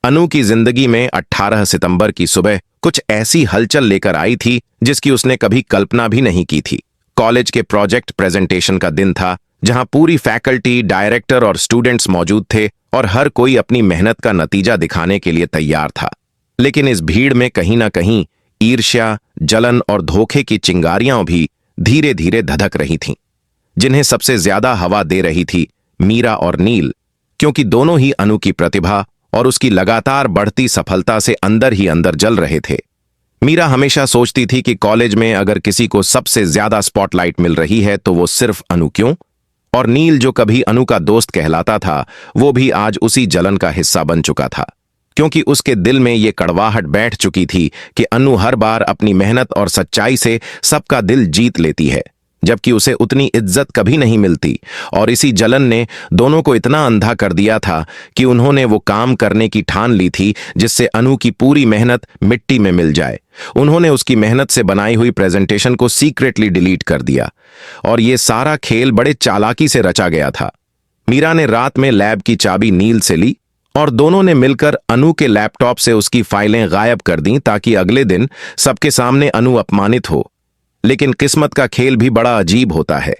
अनु की जिंदगी में 18 सितंबर की सुबह कुछ ऐसी हलचल लेकर आई थी जिसकी उसने कभी कल्पना भी नहीं की थी। कॉलेज के प्रोजेक्ट प्रेजेंटेशन का दिन था, जहां पूरी फैकल्टी, डायरेक्टर और स्टूडेंट्स मौजूद थे और हर कोई अपनी मेहनत का नतीजा दिखाने के लिए तैयार था। लेकिन इस भीड़ में कहीं ना कहीं ईर्ष्या, जलन और धोखे की चिंगारियां भी धीरे धीरे धधक रही थीं, जिन्हें सबसे ज्यादा हवा दे रही थी मीरा और नील, क्योंकि दोनों ही अनु की प्रतिभा और उसकी लगातार बढ़ती सफलता से अंदर ही अंदर जल रहे थे। मीरा हमेशा सोचती थी कि कॉलेज में अगर किसी को सबसे ज्यादा स्पॉटलाइट मिल रही है तो वो सिर्फ अनु क्यों, और नील जो कभी अनु का दोस्त कहलाता था वो भी आज उसी जलन का हिस्सा बन चुका था, क्योंकि उसके दिल में ये कड़वाहट बैठ चुकी थी कि अनु हर बार अपनी मेहनत और सच्चाई से सबका दिल जीत लेती है, जबकि उसे उतनी इज्जत कभी नहीं मिलती। और इसी जलन ने दोनों को इतना अंधा कर दिया था कि उन्होंने वो काम करने की ठान ली थी जिससे अनु की पूरी मेहनत मिट्टी में मिल जाए। उन्होंने उसकी मेहनत से बनाई हुई प्रेजेंटेशन को सीक्रेटली डिलीट कर दिया, और ये सारा खेल बड़े चालाकी से रचा गया था। मीरा ने रात में लैब की चाबी नील से ली और दोनों ने मिलकर अनु के लैपटॉप से उसकी फाइलें गायब कर दी, ताकि अगले दिन सबके सामने अनु अपमानित हो। लेकिन किस्मत का खेल भी बड़ा अजीब होता है,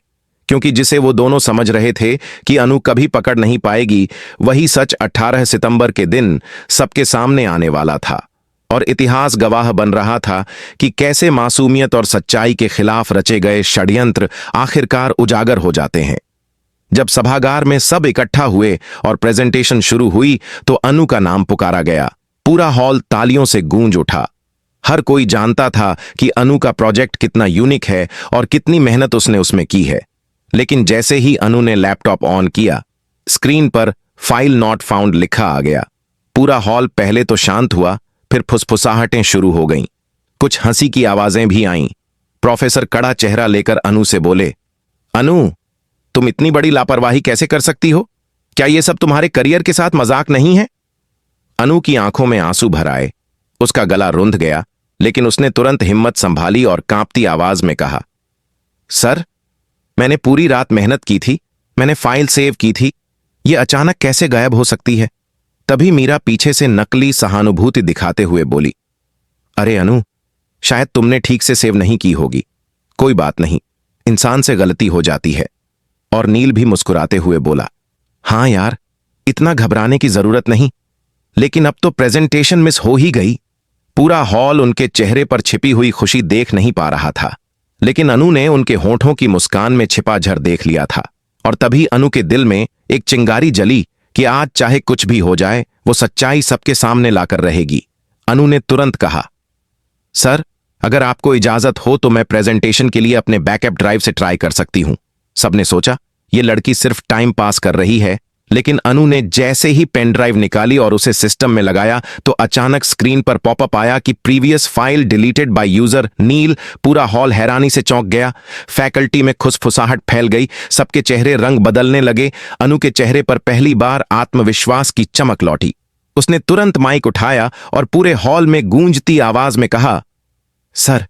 क्योंकि जिसे वो दोनों समझ रहे थे कि अनु कभी पकड़ नहीं पाएगी, वही सच 18 सितंबर के दिन सबके सामने आने वाला था। और इतिहास गवाह बन रहा था कि कैसे मासूमियत और सच्चाई के खिलाफ रचे गए षड्यंत्र आखिरकार उजागर हो जाते हैं। जब सभागार में सब इकट्ठा हुए और प्रेजेंटेशन शुरू हुई तो अनु का नाम पुकारा गया। पूरा हॉल तालियों से गूंज उठा। हर कोई जानता था कि अनु का प्रोजेक्ट कितना यूनिक है और कितनी मेहनत उसने उसमें की है। लेकिन जैसे ही अनु ने लैपटॉप ऑन किया, स्क्रीन पर फाइल नॉट फाउंड लिखा आ गया। पूरा हॉल पहले तो शांत हुआ, फिर फुसफुसाहटें शुरू हो गईं। कुछ हंसी की आवाजें भी आईं। प्रोफेसर कड़ा चेहरा लेकर अनु से बोले, अनु, तुम इतनी बड़ी लापरवाही कैसे कर सकती हो? क्या ये सब तुम्हारे करियर के साथ मजाक नहीं है? अनु की आंखों में आंसू भर आए। उसका गला रुंध गया, लेकिन उसने तुरंत हिम्मत संभाली और कांपती आवाज में कहा, सर, मैंने पूरी रात मेहनत की थी, मैंने फाइल सेव की थी, ये अचानक कैसे गायब हो सकती है? तभी मीरा पीछे से नकली सहानुभूति दिखाते हुए बोली, अरे अनु, शायद तुमने ठीक से सेव नहीं की होगी। कोई बात नहीं, इंसान से गलती हो जाती है। और नील भी मुस्कुराते हुए बोला, हां यार, इतना घबराने की जरूरत नहीं। लेकिन अब तो प्रेजेंटेशन मिस हो ही गई। पूरा हॉल उनके चेहरे पर छिपी हुई खुशी देख नहीं पा रहा था, लेकिन अनु ने उनके होठों की मुस्कान में छिपा झर देख लिया था। और तभी अनु के दिल में एक चिंगारी जली कि आज चाहे कुछ भी हो जाए, वो सच्चाई सबके सामने लाकर रहेगी। अनु ने तुरंत कहा, सर, अगर आपको इजाजत हो तो मैं प्रेजेंटेशन के लिए अपने बैकअप ड्राइव से ट्राई कर सकती हूं। सबने सोचा ये लड़की सिर्फ टाइम पास कर रही है, लेकिन अनु ने जैसे ही पेन ड्राइव निकाली और उसे सिस्टम में लगाया तो अचानक स्क्रीन पर पॉपअप आया कि previous file deleted by user Neel. पूरा हॉल हैरानी से चौंक गया। फैकल्टी में खुसफुसाहट फैल गई। सबके चेहरे रंग बदलने लगे। अनु के चेहरे पर पहली बार आत्मविश्वास की चमक लौटी। उसने तुरंत माइक उठाया और पूरे हॉल में गूंजती आवाज में कहा, सर,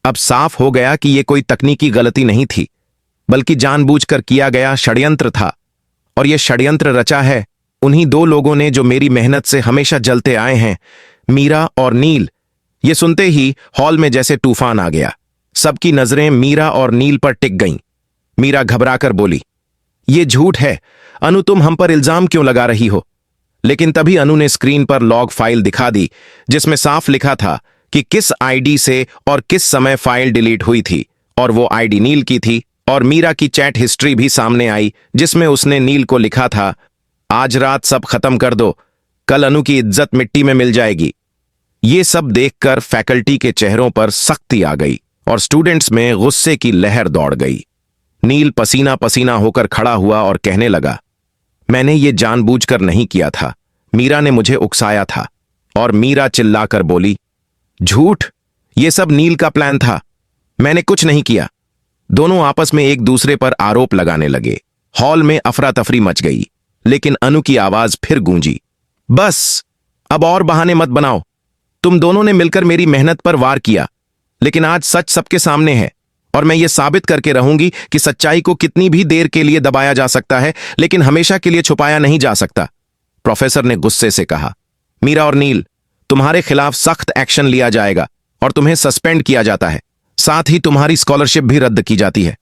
अब साफ हो गया कि यह कोई तकनीकी गलती नहीं थी, बल्कि जानबूझकर किया गया षड्यंत्र था। और यह षड्यंत्र रचा है उन्हीं दो लोगों ने जो मेरी मेहनत से हमेशा जलते आए हैं, मीरा और नील। यह सुनते ही हॉल में जैसे तूफान आ गया। सबकी नजरें मीरा और नील पर टिक गईं। मीरा घबराकर बोली, यह झूठ है अनु, तुम हम पर इल्जाम क्यों लगा रही हो? लेकिन तभी अनु ने स्क्रीन पर लॉग फाइल दिखा दी, जिसमें साफ लिखा था कि किस आईडी से और किस समय फाइल डिलीट हुई थी। और वो आईडी नील की थी। और मीरा की चैट हिस्ट्री भी सामने आई, जिसमें उसने नील को लिखा था, आज रात सब खत्म कर दो, कल अनु की इज्जत मिट्टी में मिल जाएगी। ये सब देखकर फैकल्टी के चेहरों पर सख्ती आ गई और स्टूडेंट्स में गुस्से की लहर दौड़ गई। नील पसीना पसीना होकर खड़ा हुआ और कहने लगा, मैंने ये जानबूझकर नहीं किया था, मीरा ने मुझे उकसाया था। और मीरा चिल्लाकर बोली, झूठ, ये सब नील का प्लान था, मैंने कुछ नहीं किया। दोनों आपस में एक दूसरे पर आरोप लगाने लगे। हॉल में अफरा तफरी मच गई, लेकिन अनु की आवाज फिर गूंजी, बस, अब और बहाने मत बनाओ। तुम दोनों ने मिलकर मेरी मेहनत पर वार किया, लेकिन आज सच सबके सामने है और मैं ये साबित करके रहूंगी कि सच्चाई को कितनी भी देर के लिए दबाया जा सकता है, लेकिन हमेशा के लिए छुपाया नहीं जा सकता। प्रोफेसर ने गुस्से से कहा। मीरा और नील, तुम्हारे खिलाफ सख्त एक्शन लिया जाएगा और तुम्हें सस्पेंड किया जाता है। साथ ही तुम्हारी स्कॉलरशिप भी रद्द की जाती है।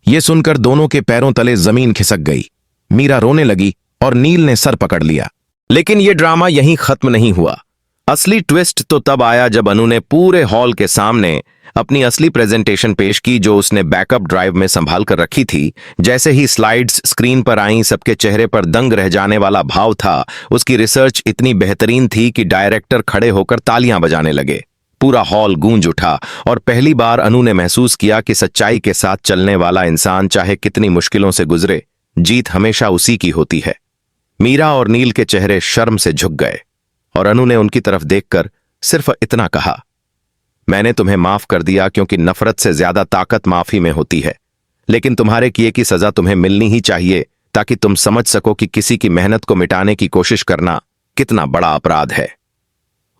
यह सुनकर दोनों के पैरों तले जमीन खिसक गई। मीरा रोने लगी और नील ने सर पकड़ लिया। लेकिन यह ड्रामा यहीं खत्म नहीं हुआ। असली ट्विस्ट तो तब आया जब अनु ने पूरे हॉल के सामने अपनी असली प्रेजेंटेशन पेश की, जो उसने बैकअप ड्राइव में संभाल कर रखी थी। जैसे ही स्लाइड्स स्क्रीन पर आईं, सबके चेहरे पर दंग रह जाने वाला भाव था। उसकी रिसर्च इतनी बेहतरीन थी कि डायरेक्टर खड़े होकर तालियां बजाने लगे। पूरा हॉल गूंज उठा और पहली बार अनु ने महसूस किया कि सच्चाई के साथ चलने वाला इंसान चाहे कितनी मुश्किलों से गुजरे, जीत हमेशा उसी की होती है। मीरा और नील के चेहरे शर्म से झुक गए और अनु ने उनकी तरफ देखकर सिर्फ इतना कहा, मैंने तुम्हें माफ कर दिया क्योंकि नफरत से ज्यादा ताकत माफी में होती है। लेकिन तुम्हारे किए की सजा तुम्हें मिलनी ही चाहिए, ताकि तुम समझ सको कि किसी की मेहनत को मिटाने की कोशिश करना कितना बड़ा अपराध है।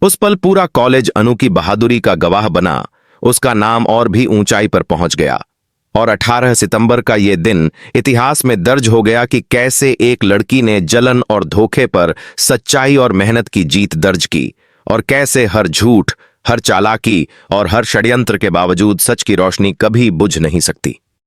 उस पल पूरा कॉलेज अनु की बहादुरी का गवाह बना। उसका नाम और भी ऊंचाई पर पहुंच गया और 18 सितंबर का यह दिन इतिहास में दर्ज हो गया कि कैसे एक लड़की ने जलन और धोखे पर सच्चाई और मेहनत की जीत दर्ज की, और कैसे हर झूठ, हर चालाकी और हर षड्यंत्र के बावजूद सच की रोशनी कभी बुझ नहीं सकती।